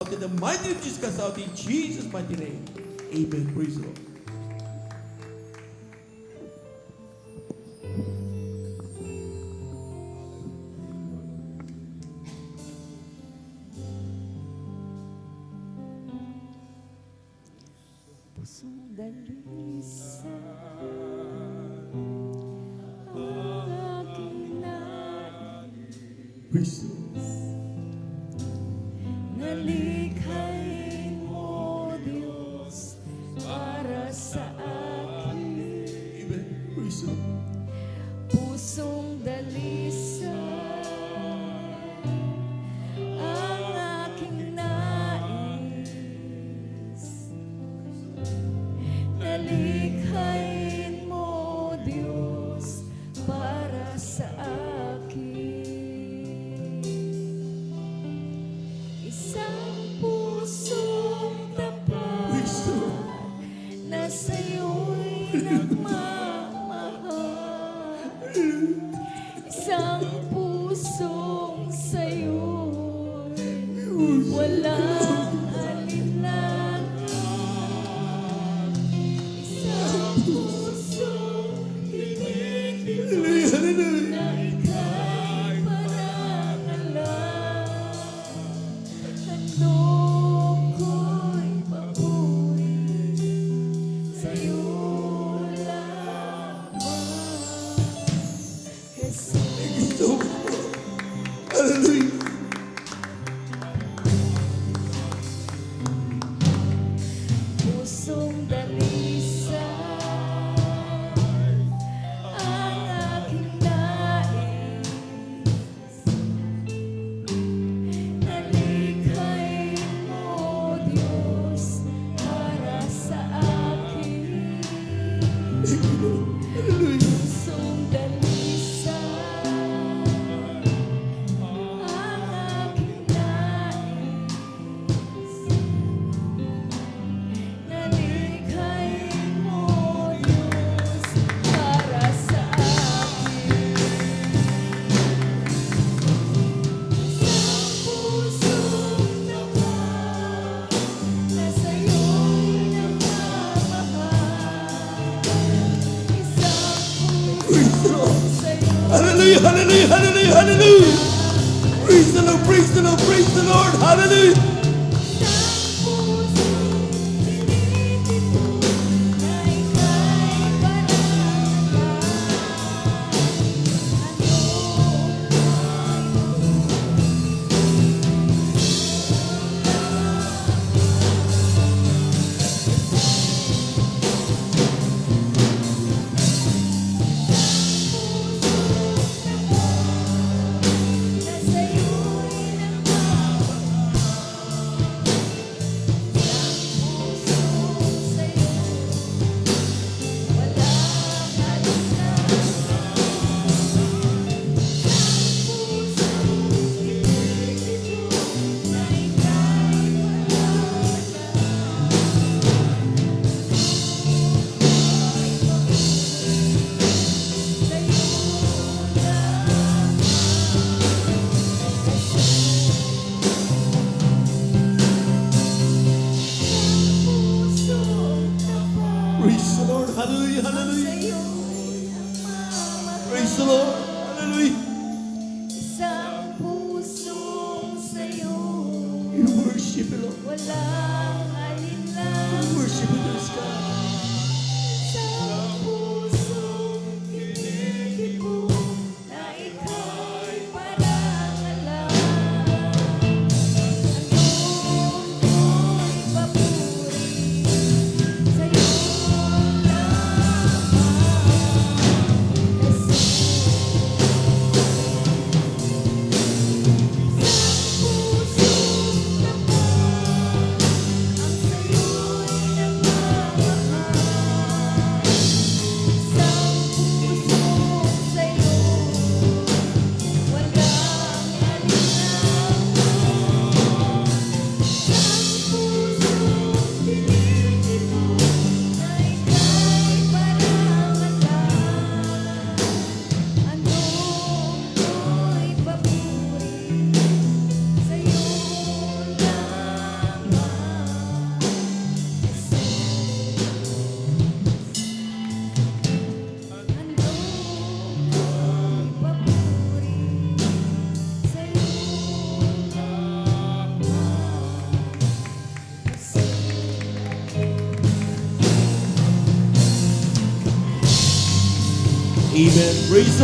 out in the mighty name of Jesus, cast out in Jesus' mighty name. Amen. Praise the Lord. Pusong dalisa ang aking nais, Praise the Lord. nalikhain mo, Diyos, para sa akin. Amen. Praise the Lord. Pusong dalisa ang aking nais, nalikhain mo, Diyos, para sa akin. Isang pusong tapat Praise the Lord. na sa'yo'y nagmamahal. Isang pusong sa'yo'y walang alinlangan. Isang pusong tinitipon Hallelujah. Hallelujah. na ika'y parangalan. Handog ko'y papuri sa'yo lamang, Jesus. So, hallelujah. Pusong dalisa ang aking nais, nalikhain mo, Diyos, para sa akin. Hallelujah. Pusong dalisa ang aking nais, nalikhain mo, Diyos, para sa akin. Isang pusong tapat na sa'yo'y nagmamahal. Isang pusong sa'yo'y Hallelujah. Hallelujah. Hallelujah. Hallelujah. Praise the Lord. Praise the Lord. Praise the Lord. Hallelujah. Praise the Lord. Hallelujah. Hallelujah. Praise the Lord. Hallelujah. Isang pusong sa'yo, We worship you, Lord. walang We alinlangan. worship you, Dear God. Isang pusong tinitipon na ika'y parangalan. Handog ko'y papuri sa'yo lamang, Jesus. Isang pusong tapat ang sa'yo'y nagmamahal. Amen. Praise the